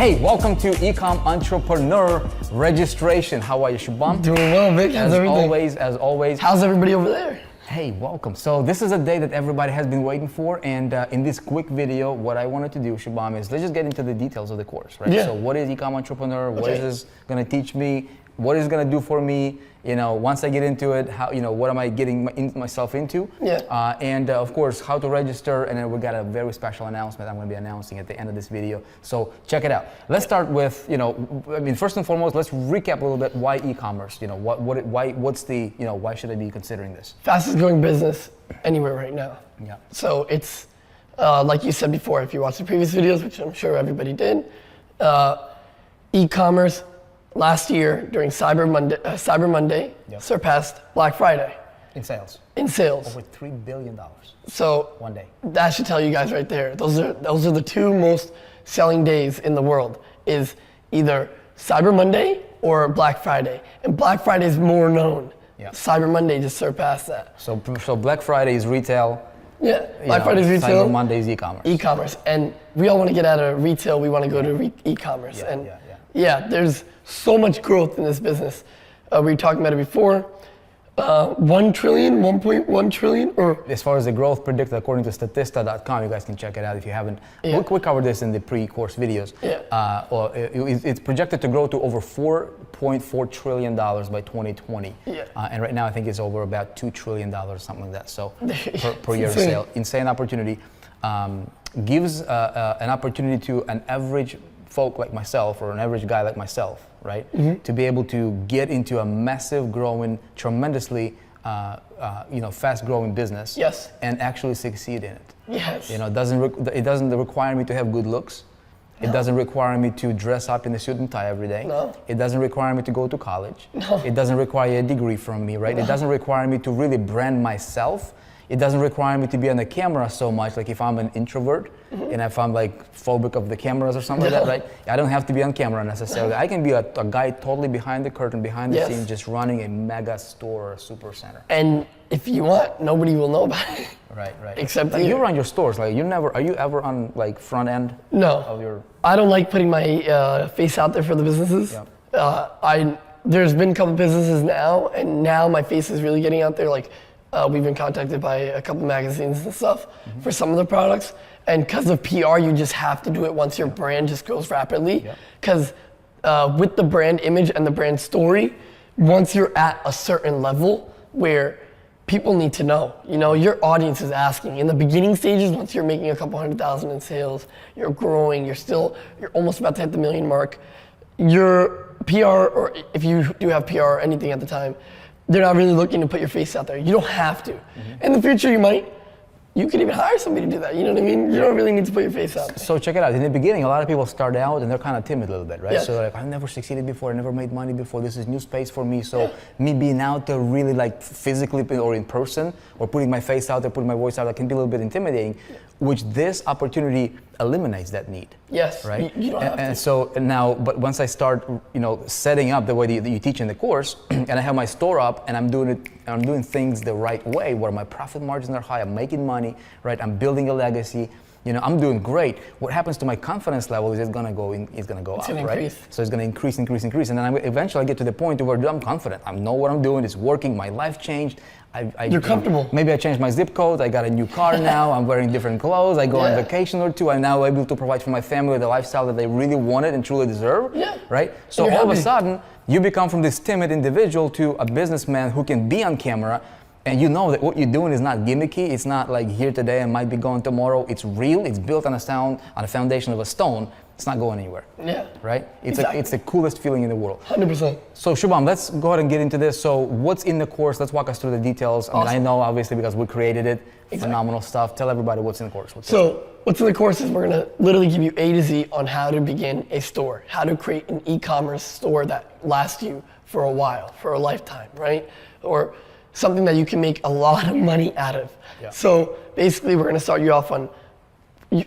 Hey, welcome to Ecom Entrepreneur Registration. How are you, Shubham? Doing well, Vic. How's everything? As always. How's everybody over there? Hey, welcome. So this is a day that everybody has been waiting for, and in this quick video, what I wanted to do, Shubham, is let's just get into the details of the course, right? Yeah. So what is Ecom Entrepreneur? What is this going to teach me? What is it going to do for me? You know, once I get into it, how, you know, what am I getting myself into? Yeah. And of course, how to register, and then we got a very special announcement I'm going to be announcing at the end of this video. So check it out. Let's start with, you know, I mean, first and foremost, let's recap a little bit why e-commerce. You know, what's the, you know, why should I be considering this? Fastest growing business anywhere right now. Yeah. So it's, like you said before, if you watched the previous videos, which I'm sure everybody did, e-commerce last year during Cyber Monday Yep. surpassed Black Friday In sales. in sales. Over $3 billion So one day. that should tell you guys right there. Those are the two most selling days in the world, is either Cyber Monday or Black Friday. And Black Friday is more known. Yeah. Cyber Monday just surpassed that. So Black Friday is retail. Yeah, Black Friday is retail. Cyber Monday is e-commerce. E-commerce, and we all want to get out of retail. We want to go to e-commerce, and there's so much growth in this business. We were talking about it before. 1 trillion, 1.1 trillion, or as far as the growth predicted according to Statista.com, you guys can check it out if you haven't. Yeah. We covered this in the pre-course videos. Yeah. It's projected to grow to over $4.4 trillion by 2020. Yeah. And right now I think it's over about $2 trillion, something like that. So per year insane. sale, insane opportunity. Gives an opportunity to an average folk like myself, or an average guy like myself, right? Mm-hmm. To be able to get into a massive growing, tremendously fast growing business. Yes. And actually succeed in it. yes, You know, it doesn't require me to have good looks. It doesn't require me to dress up in a suit and tie every day. No. It doesn't require me to go to college. No. It doesn't require a degree from me, right? No. It doesn't require me to really brand myself. It doesn't require me to be on the camera so much, like if I'm an introvert and if I'm like phobic of the cameras or something like that, right? I don't have to be on camera necessarily. I can be a guy totally behind the curtain, behind the Yes. scenes, just running a mega store or a super center. and if you want, nobody will know about it. Right. Except like you. you run your stores, like are you ever on like front end No, of your? I don't like putting my face out there for the businesses. Yeah. There's been a couple businesses now, and now my face is really getting out there. Like we've been contacted by a couple magazines and stuff for some of the products, and because of PR, you just have to do it once your brand just grows rapidly. Because with the brand image and the brand story, once you're at a certain level where people need to know, you know, your audience is asking. In the beginning stages, once you're making a couple 100,000 in sales, you're growing, you're almost about to hit the million mark. Your PR, or if you do have PR or anything at the time, they're not really looking to put your face out there. You don't have to. In the future, you could even hire somebody to do that. You know what I mean? You don't really need to put your face out there. So check it out. In the beginning, a lot of people start out and they're kind of timid a little bit, right? Yeah. So they're like, I've never succeeded before. I never made money before. This is new space for me. So me being out there really like physically or in person, or putting my face out there, putting my voice out there, can be a little bit intimidating, which this opportunity eliminates that need. Yes, Right. you don't have to. And so now, but once I start, you know, setting up the way that you teach in the course, and I have my store up, and I'm doing things the right way, where my profit margins are high, I'm making money, right? I'm building a legacy. You know, I'm doing great. What happens to my confidence level is it's gonna go up, gonna right? increase. So it's gonna increase, and then eventually I get to the point where I'm confident. I know what I'm doing. It's working. My life changed. You're comfortable. Maybe I changed my zip code. I got a new car now. I'm wearing different clothes. I go on vacation or two. I'm now able to provide for my family the lifestyle that they really wanted and truly deserve. Yeah. Right. So You're all of a happy. sudden, you become from this timid individual to a businessman who can be on camera. And you know that what you're doing is not gimmicky. It's not like here today and might be gone tomorrow. It's real. It's built on a foundation of a stone. It's not going anywhere. Yeah. Right? Exactly. It's the coolest feeling in the world. 100%. So Shubham, let's go ahead and get into this. So what's in the course? Let's walk us through the details. I mean, I know obviously because we created it. Phenomenal stuff. Tell everybody what's in the course. What's in the course is we're gonna literally give you A to Z on how to begin a store, how to create an e-commerce store that lasts you for a while, for a lifetime, right? Or something that you can make a lot of money out of. Yeah. So basically we're gonna start you off on,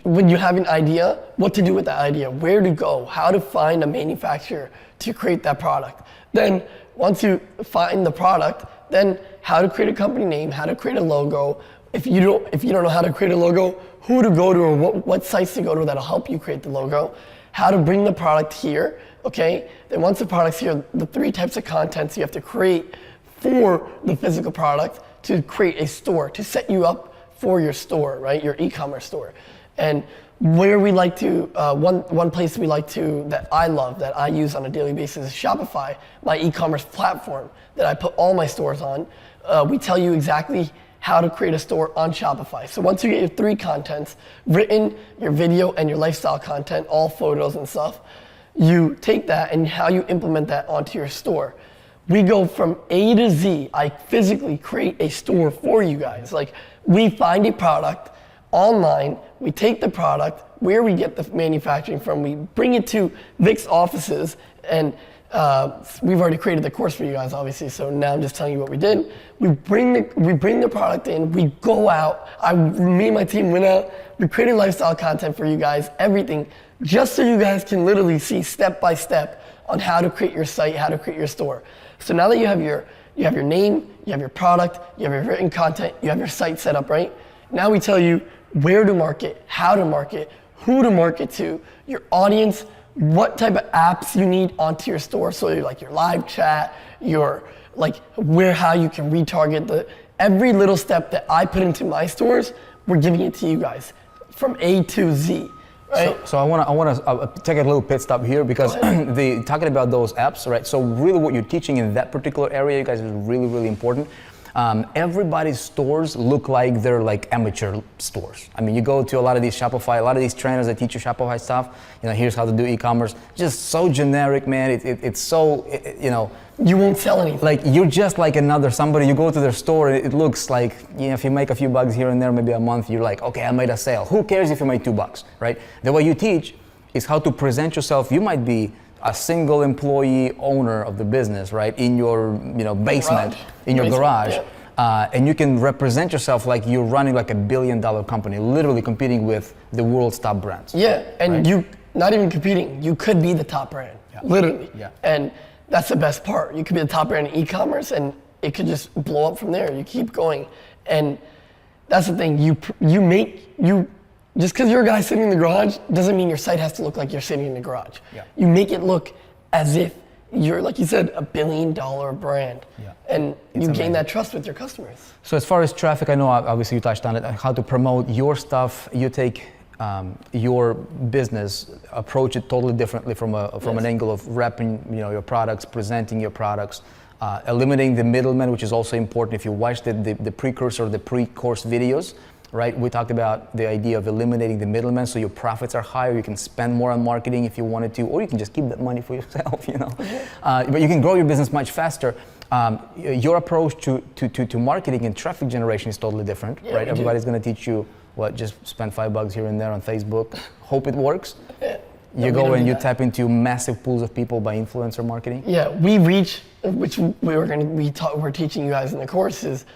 when you have an idea, what to do with that idea, where to go, how to find a manufacturer to create that product. Then once you find the product, then how to create a company name, how to create a logo. If you don't know how to create a logo, who to go to or what sites to go to that'll help you create the logo. how to bring the product here, okay? Then once the product's here, the 3 types of contents you have to create for the physical product to create a store, to set you up for your store, right? Your e-commerce store. And where we like to, one place we like to, that I love, that I use on a daily basis is Shopify, my e-commerce platform that I put all my stores on. We tell you exactly how to create a store on Shopify. So once you get your 3 contents, written, your video, and your lifestyle content, all photos and stuff, you take that and how you implement that onto your store. We go from A to Z. I physically create a store for you guys. Like, we find a product online, we take the product, where we get the manufacturing from, we bring it to Vic's offices, and we've already created the course for you guys, obviously, so now I'm just telling you what we did. We bring the product in, we go out, me and my team went out, we created lifestyle content for you guys, everything, just so you guys can literally see step by step on how to create your site, how to create your store. So now that you have your name, you have your product, you have your written content, you have your site set up, right? Now we tell you where to market, how to market, who to market to, your audience, what type of apps you need onto your store. So like your live chat, your how you can retarget every little step that I put into my stores, we're giving it to you guys from A to Z. Right. So I want to take a little pit stop here because talking about those apps, right? So really, what you're teaching in that particular area, you guys, is really, really important. Everybody's stores look like they're like amateur stores. I mean, you go to a lot of these Shopify, a lot of these trainers that teach you Shopify stuff. You know, here's how to do e-commerce. Just so generic, man. It's so, you know. You won't sell anything. Like, you're just like another somebody. You go to their store, and it looks like, you know, if you make a few bucks here and there, maybe a month, you're like, okay, I made a sale. Who cares if you made $2, right? The way you teach is how to present yourself. You might be a single employee owner of the business, right? In your, you know, basement, in your garage. Yeah. And you can represent yourself like you're running like $1 billion company, literally competing with the world's top brands. Yeah, and right? You, not even competing, you could be the top brand, literally. Yeah. And that's the best part. You could be the top brand in e-commerce and it could just blow up from there. You keep going. And that's the thing, just because you're a guy sitting in the garage doesn't mean your site has to look like you're sitting in the garage. Yeah. You make it look as if you're, like you said, $1 billion brand. Yeah. And you gain that trust with your customers. So as far as traffic, I know obviously you touched on it, how to promote your stuff. You take your business, approach it totally differently from an angle of repping, you know, your products, presenting your products, eliminating the middleman, which is also important. If you watch the precursor, the pre-course videos, right? We talked about the idea of eliminating the middleman, so your profits are higher. You can spend more on marketing if you wanted to, or you can just keep that money for yourself, you know. But you can grow your business much faster. Your approach to marketing and traffic generation is totally different, right? Everybody's going to teach you just spend $5 here and there on Facebook. Hope it works. You go and you tap into massive pools of people by influencer marketing. Yeah, we reach, which we're teaching you guys in the course is,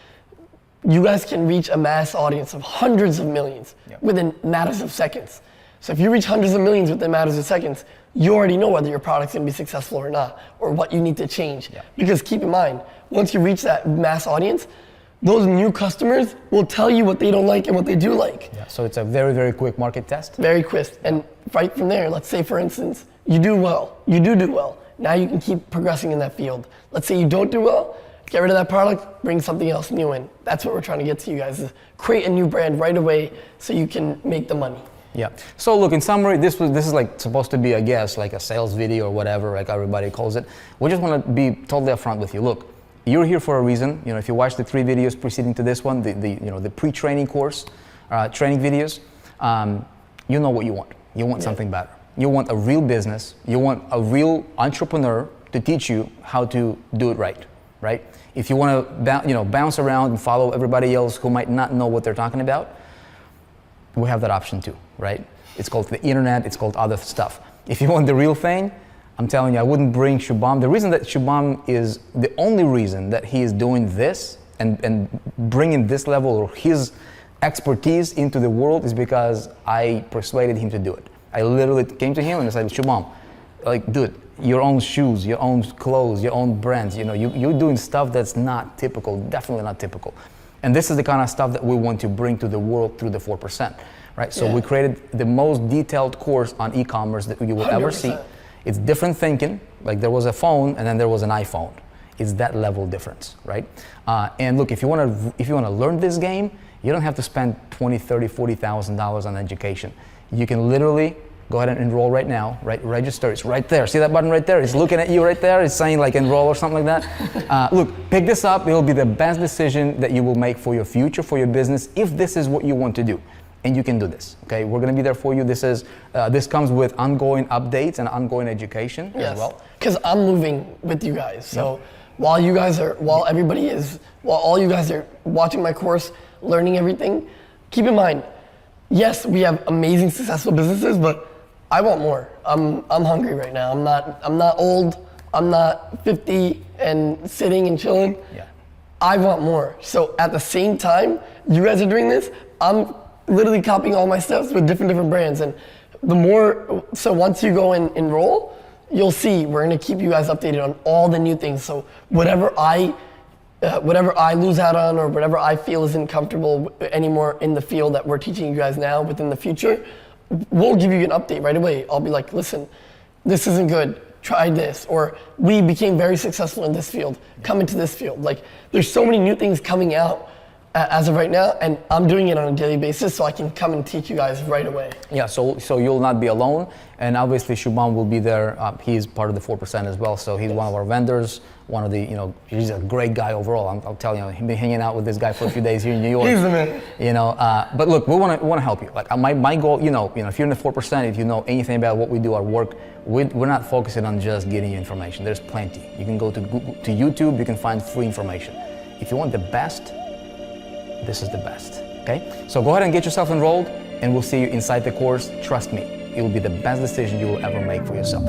you guys can reach a mass audience of hundreds of millions within matters of seconds. So if you reach hundreds of millions within matters of seconds, you already know whether your product's gonna be successful or not, or what you need to change. Yeah. Because keep in mind, once you reach that mass audience, those new customers will tell you what they don't like and what they do like. Yeah. So it's a very, very quick market test. Very quick. And right from there, let's say for instance, you do well. You do well. Now you can keep progressing in that field. Let's say you don't do well, get rid of that product, bring something else new in. That's what we're trying to get to you guys, is create a new brand right away so you can make the money. Yeah. So look, in summary, this is like supposed to be, I guess, like a sales video or whatever, like everybody calls it. We just want to be totally upfront with you. Look, you're here for a reason. You know, if you watch the 3 videos preceding to this one, the pre-training course, training videos, you know what you want. You want something better. You want a real business. You want a real entrepreneur to teach you how to do it right? If you want to bounce around and follow everybody else who might not know what they're talking about, we have that option too, right? It's called the internet, it's called other stuff. If you want the real thing, I'm telling you, I wouldn't bring Shubham. The reason that Shubham is the only reason that he is doing this and bringing this level or his expertise into the world is because I persuaded him to do it. I literally came to him and I said, Shubham, like, dude, your own shoes, your own clothes, your own brands, you know, you're doing stuff that's not typical, definitely not typical. And this is the kind of stuff that we want to bring to the world through the 4%. right? So Yeah. we created the most detailed course on e-commerce that you will ever see. 100%. It's different thinking. Like there was a phone and then there was an iPhone. It's that level difference, right? And look, if you want to learn this game, you don't have to spend $20,000, $30,000, $40,000 on education. You can literally go ahead and enroll right now, right? Register. It's right there. See that button right there? It's looking at you right there. It's saying like enroll or something like that. Look, pick this up. It will be the best decision that you will make for your future, for your business, if this is what you want to do. And you can do this, okay? We're gonna be there for you. This comes with ongoing updates and ongoing education as well. Because I'm moving with you guys. So while all you guys are watching my course, learning everything, keep in mind, yes, we have amazing, successful businesses, but I want more. I'm hungry right now. I'm not old. I'm not 50 and sitting and chilling. Yeah. I want more. So at the same time, you guys are doing this, I'm literally copying all my steps with different brands. And so once you go and enroll, you'll see we're gonna keep you guys updated on all the new things. So whatever I lose out on or whatever I feel isn't comfortable anymore in the field that we're teaching you guys now within the future, we'll give you an update right away. I'll be like, listen, this isn't good, try this. Or we became very successful in this field, come into this field. Like there's so many new things coming out as of right now, and I'm doing it on a daily basis so I can come and teach you guys right away. Yeah, so you'll not be alone, and obviously Shubham will be there. He's part of the 4% as well, so he's one of our vendors, one of the, he's a great guy overall. I'll tell you, I've been hanging out with this guy for a few days here in New York. He's the man. But look, we want to help you. Like my goal, if you're in the 4%, if you know anything about what we do, our work, we're not focusing on just getting you information. There's plenty. You can go to YouTube, you can find free information. If you want the best, this is the best, okay? So go ahead and get yourself enrolled, and we'll see you inside the course. Trust me, it will be the best decision you will ever make for yourself.